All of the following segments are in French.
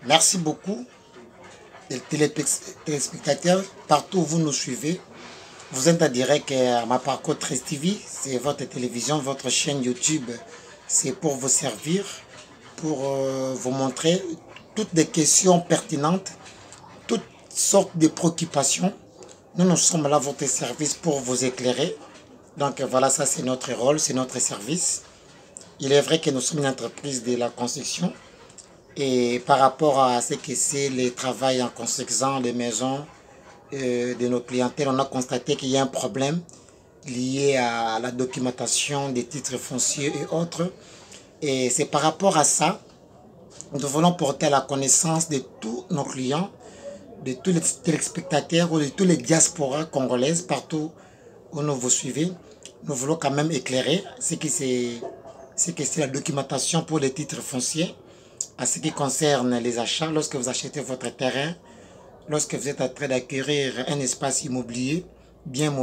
Merci beaucoup, les téléspectateurs, partout où vous nous suivez. Vous êtes en direct à ma parcours 13 TV, c'est votre télévision, votre chaîne YouTube. C'est pour vous servir, pour vous montrer toutes les questions pertinentes, toutes sortes de préoccupations. Nous sommes là à votre service pour vous éclairer. Donc voilà, ça c'est notre rôle, c'est notre service. Il est vrai que nous sommes une entreprise de la construction. Et par rapport à ce que c'est le travail en construisant les maisons de nos clientèles, on a constaté qu'il y a un problème lié à la documentation des titres fonciers et autres. Et c'est par rapport à ça, nous voulons porter à la connaissance de tous nos clients, de tous les téléspectateurs ou de tous les diasporas congolaises partout où nous vous suivez. Nous voulons quand même éclairer ce que c'est la documentation pour les titres fonciers. À ce qui concerne les achats, lorsque vous achetez votre terrain, lorsque vous êtes en train d'acquérir un espace immobilier, bien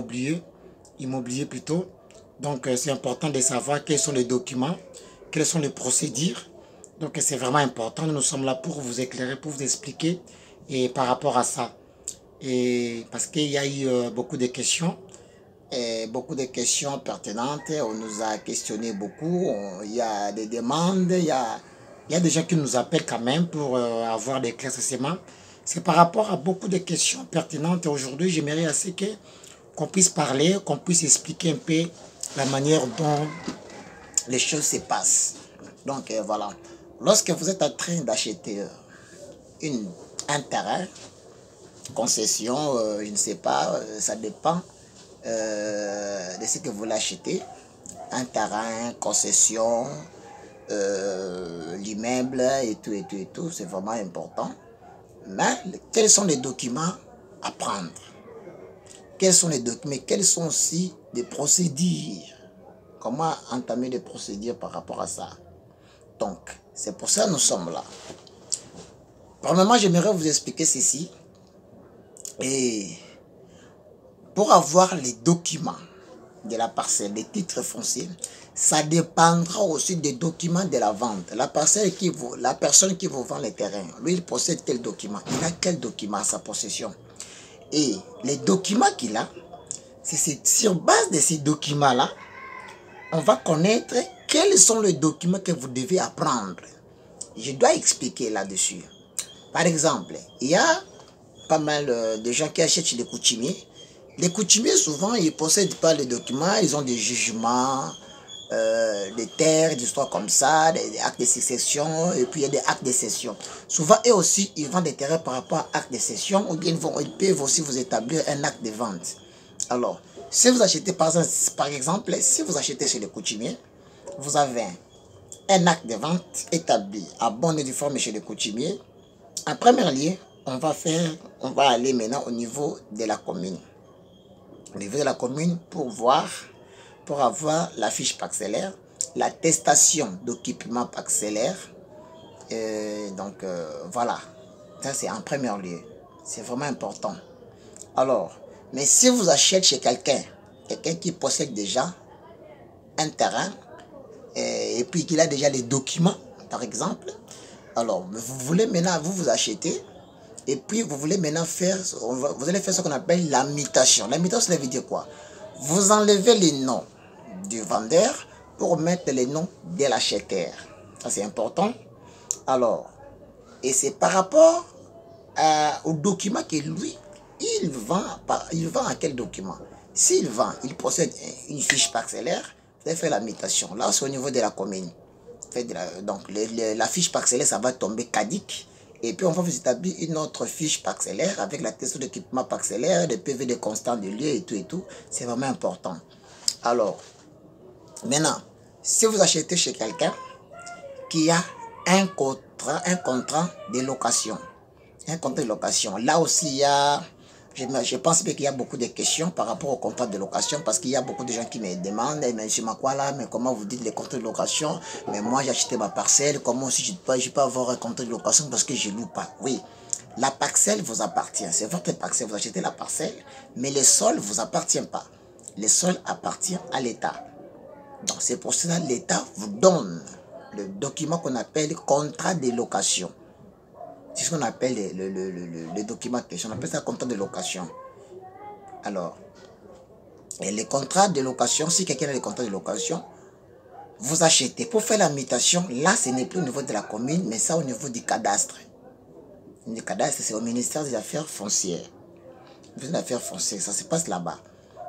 immobilier plutôt, donc c'est important de savoir quels sont les documents, quelles sont les procédures. Donc c'est vraiment important, nous sommes là pour vous éclairer, pour vous expliquer et par rapport à ça. Et parce qu'il y a eu beaucoup de questions pertinentes, on nous a questionné beaucoup, il y a des demandes, il y a des gens qui nous appellent quand même pour avoir des éclaircissements. C'est par rapport à beaucoup de questions pertinentes. Aujourd'hui, j'aimerais assez qu'on puisse parler, qu'on puisse expliquer un peu la manière dont les choses se passent. Donc voilà, lorsque vous êtes en train d'acheter un terrain, concession, je ne sais pas, ça dépend de ce que vous l'achetez. Un terrain, concession, l'immeuble et tout, c'est vraiment important. Mais quels sont les documents à prendre? Quels sont les documents? Quelles sont aussi les procédures? Comment entamer des procédures par rapport à ça? Donc, c'est pour ça que nous sommes là. Premièrement, j'aimerais vous expliquer ceci. Et pour avoir les documents de la parcelle, les titres fonciers, ça dépendra aussi des documents de la vente. La personne qui vous vend les terrains, lui, il possède tel document. Il a quel document à sa possession? Et les documents qu'il a, c'est sur base de ces documents-là, on va connaître quels sont les documents que vous devez apprendre. Je dois expliquer là-dessus. Par exemple, il y a pas mal de gens qui achètent chez les coutumiers. Les coutumiers, souvent, ils ne possèdent pas les documents, ils ont des jugements, des terres, des histoires comme ça, des actes de succession, et puis il y a des actes de cession. Souvent, eux aussi, ils vendent des terrains par rapport à actes de cession, ou bien ils peuvent aussi vous établir un acte de vente. Alors, si vous achetez, par exemple, si vous achetez chez les coutumiers, vous avez un acte de vente établi à bonne et due forme chez les coutumiers. En premier lieu, on va aller maintenant au niveau de la commune. Au niveau de la commune pour avoir la fiche parcellaire, l'attestation d'occupement parcellaire. Donc voilà, ça c'est en premier lieu. C'est vraiment important. Alors, mais si vous achetez chez quelqu'un qui possède déjà un terrain, et puis qu'il a déjà les documents, par exemple, alors vous voulez maintenant, vous achetez, et puis vous voulez maintenant faire, vous allez faire ce qu'on appelle la mutation. La mutation, ça veut dire quoi? Vous enlevez les noms du vendeur pour mettre les noms de l'acheteur. Ça c'est important. Alors, et c'est par rapport au document que lui, il vend à quel document? S'il vend, il possède une fiche parcellaire, vous allez faire la mutation. Là, c'est au niveau de la commune. Donc, la fiche parcellaire, ça va tomber caduque. Et puis, on va vous établir une autre fiche parcellaire avec la question d'équipement parcellaire, des PV de constant de lieu et tout. C'est vraiment important. Alors, maintenant, si vous achetez chez quelqu'un qui a un contrat de location, là aussi, il y a... Je pense qu'il y a beaucoup de questions par rapport au contrat de location parce qu'il y a beaucoup de gens qui me demandent, mais monsieur Makwala, mais comment vous dites les contrats de location? Mais moi j'ai acheté ma parcelle, comment si je peux avoir un contrat de location parce que je ne loue pas? Oui, la parcelle vous appartient, c'est votre parcelle, vous achetez la parcelle, mais le sol ne vous appartient pas. Le sol appartient à l'État. Donc c'est pour cela que l'État vous donne le document qu'on appelle contrat de location. ce qu'on appelle le document de question. On appelle ça contrat de location. Alors, et les contrats de location, si quelqu'un a les contrats de location, vous achetez. Pour faire la mutation, là, ce n'est plus au niveau de la commune, mais ça au niveau du cadastre. Le cadastre, c'est au ministère des Affaires foncières. Des Affaires foncières, ça se passe là-bas.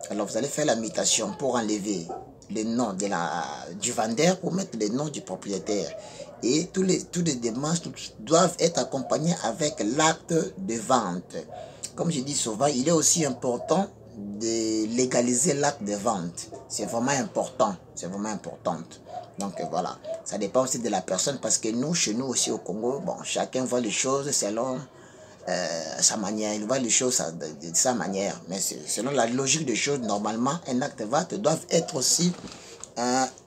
Alors, vous allez faire la mutation pour enlever le nom du vendeur pour mettre le nom du propriétaire. Et tous les démarches doivent être accompagnés avec l'acte de vente. Comme je dis souvent, il est aussi important de légaliser l'acte de vente. C'est vraiment important. C'est vraiment important. Donc voilà, ça dépend aussi de la personne parce que nous, chez nous aussi au Congo, bon, chacun voit les choses selon sa manière. Il voit les choses de sa manière. Mais selon la logique des choses, normalement, un acte de vente doit être aussi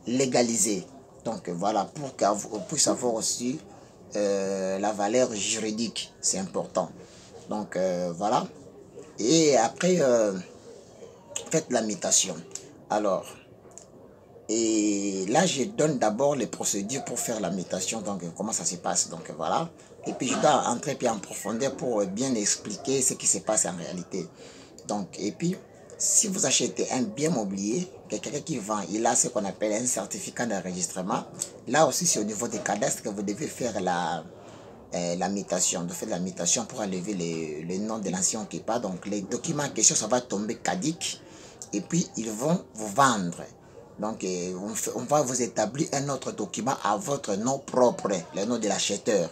légalisé. Donc voilà, pour qu'on puisse avoir aussi la valeur juridique. C'est important. Donc voilà. Et après, faites la mutation. Alors, et là, je donne d'abord les procédures pour faire la mutation. Donc, comment ça se passe. Donc, voilà. Et puis, je dois entrer puis en profondeur pour bien expliquer ce qui se passe en réalité. Donc, et puis, si vous achetez un bien mobilier, quelqu'un qui vend, il a ce qu'on appelle un certificat d'enregistrement. Là aussi, c'est au niveau des cadastres que vous devez faire la mutation. De faire la mutation pour enlever le nom de l'ancien occupant. Donc, les documents en question, ça va tomber caduc. Et puis, ils vont vous vendre. Donc, on va vous établir un autre document à votre nom propre, le nom de l'acheteur.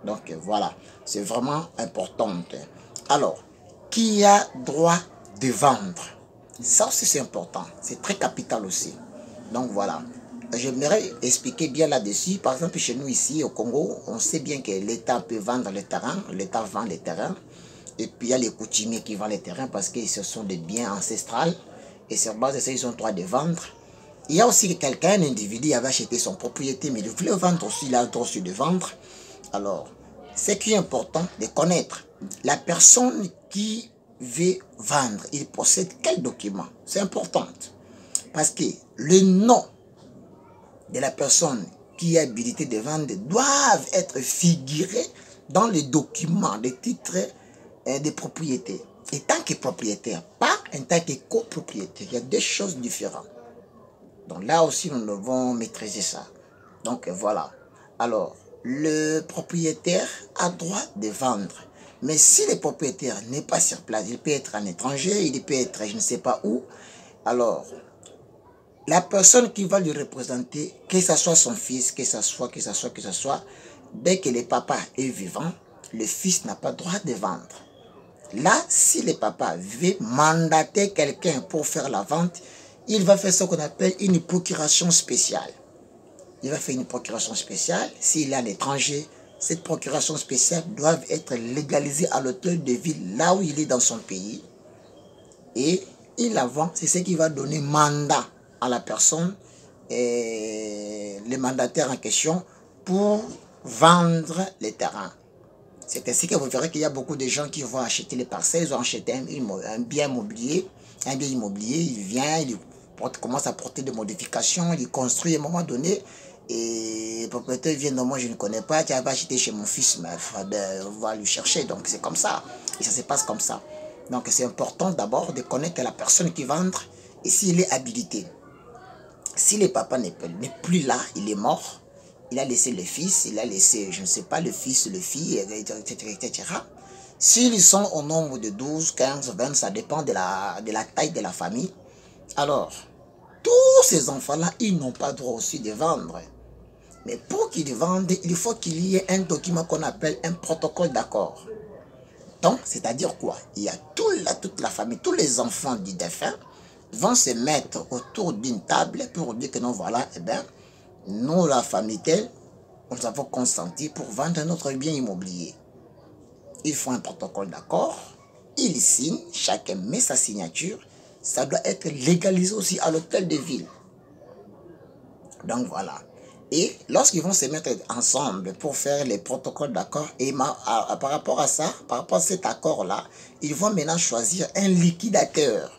Donc, voilà, c'est vraiment important. Alors, qui a droit de vendre? Ça aussi, c'est important. C'est très capital aussi. Donc, voilà. J'aimerais expliquer bien là-dessus. Par exemple, chez nous ici au Congo, on sait bien que l'État peut vendre les terrains. L'État vend les terrains. Et puis, il y a les coutumiers qui vendent les terrains parce que ce sont des biens ancestrales. Et sur base de ça, ils ont le droit de vendre. Il y a aussi quelqu'un, un individu, qui avait acheté son propriété, mais il voulait vendre aussi, il a le droit de vendre. Alors, ce qui est important de connaître, la personne qui veut vendre, il possède quel document? C'est important. Parce que le nom de la personne qui est habilitée de vendre doivent être figurés dans les documents, les titres de propriété. Et tant que propriétaire, pas en tant que copropriétaire, il y a deux choses différentes. Donc là aussi, nous devons maîtriser ça. Donc voilà. Alors, le propriétaire a droit de vendre. Mais si le propriétaire n'est pas sur place, il peut être un étranger, il peut être je ne sais pas où. Alors, la personne qui va lui représenter, que ce soit son fils, que ce soit, dès que le papa est vivant, le fils n'a pas le droit de vendre. Là, si le papa veut mandater quelqu'un pour faire la vente, il va faire ce qu'on appelle une procuration spéciale. Il va faire une procuration spéciale. S'il est à l'étranger, cette procuration spéciale doit être légalisée à l'hôtel de ville, là où il est dans son pays. Et il la vend, c'est ce qui va donner mandat à la personne, le mandataire en question, pour vendre les terrains. C'est ainsi que vous verrez qu'il y a beaucoup de gens qui vont acheter les parcelles, ils ont acheté un bien immobilier, il vient, il commence à porter des modifications, il construit à un moment donné, et le propriétaire vient, non, moi je ne connais pas, tu vas acheter chez mon fils, mais on va lui chercher, donc c'est comme ça, et ça se passe comme ça. Donc c'est important d'abord de connaître la personne qui vend, et s'il est habilité. Si le papa n'est plus là, il est mort, il a laissé le fils, il a laissé, je ne sais pas, le fils, le fille, etc. S'ils sont au nombre de 12, 15, 20, ça dépend de la taille de la famille. Alors, tous ces enfants-là, ils n'ont pas droit aussi de vendre. Mais pour qu'ils vendent, il faut qu'il y ait un document qu'on appelle un protocole d'accord. Donc, c'est-à-dire quoi? Il y a toute la famille, tous les enfants du défunt vont se mettre autour d'une table pour dire que non, voilà, eh bien, nous, la famille telle, nous avons consenti pour vendre notre bien immobilier. Ils font un protocole d'accord, ils signent, chacun met sa signature, ça doit être légalisé aussi à l'hôtel de ville. Donc voilà. Et lorsqu'ils vont se mettre ensemble pour faire les protocoles d'accord, et par rapport à ça, par rapport à cet accord-là, ils vont maintenant choisir un liquidateur.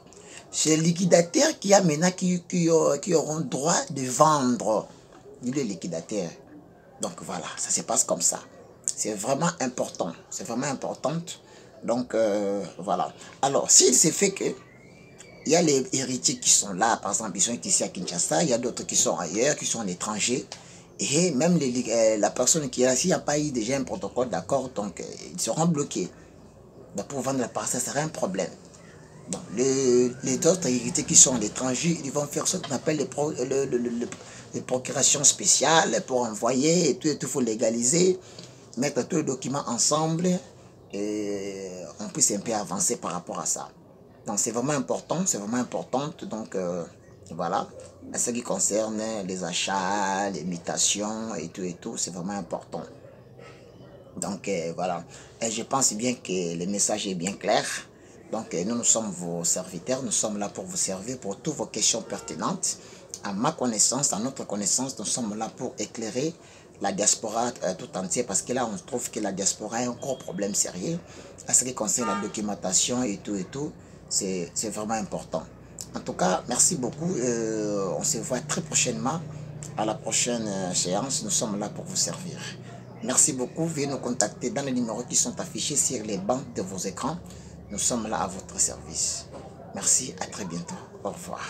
C'est le liquidateur qui a maintenant qui auront droit de vendre. Il est liquidateur. Donc voilà, ça se passe comme ça. C'est vraiment important. C'est vraiment important. Donc, voilà. Alors, s'il s'est fait que il y a les héritiers qui sont là, par exemple, ils sont ici à Kinshasa, il y a d'autres qui sont ailleurs, qui sont à l'étranger. Et même la personne qui est là, s'il n'y a pas eu déjà un protocole d'accord, donc ils seront bloqués. Donc, pour vendre la parcelle, ça sera un problème. Bon, les autres héritiers qui sont à l'étranger, ils vont faire ce qu'on appelle les procurations spéciales pour envoyer, et tout, il faut légaliser, mettre tous les documents ensemble, et on puisse un peu avancer par rapport à ça. Donc c'est vraiment important, c'est vraiment important. Donc voilà, à ce qui concerne les achats, les mutations et tout, c'est vraiment important. Donc voilà, et je pense bien que le message est bien clair. Donc nous sommes vos serviteurs, nous sommes là pour vous servir pour toutes vos questions pertinentes. À ma connaissance, à notre connaissance, nous sommes là pour éclairer la diaspora tout entière, parce que là on trouve que la diaspora a un gros problème sérieux à ce qui concerne la documentation et tout, c'est vraiment important. En tout cas, merci beaucoup, on se voit très prochainement à la prochaine séance, nous sommes là pour vous servir. Merci beaucoup, veuillez nous contacter dans les numéros qui sont affichés sur les bancs de vos écrans. Nous sommes là à votre service. Merci, à très bientôt. Au revoir.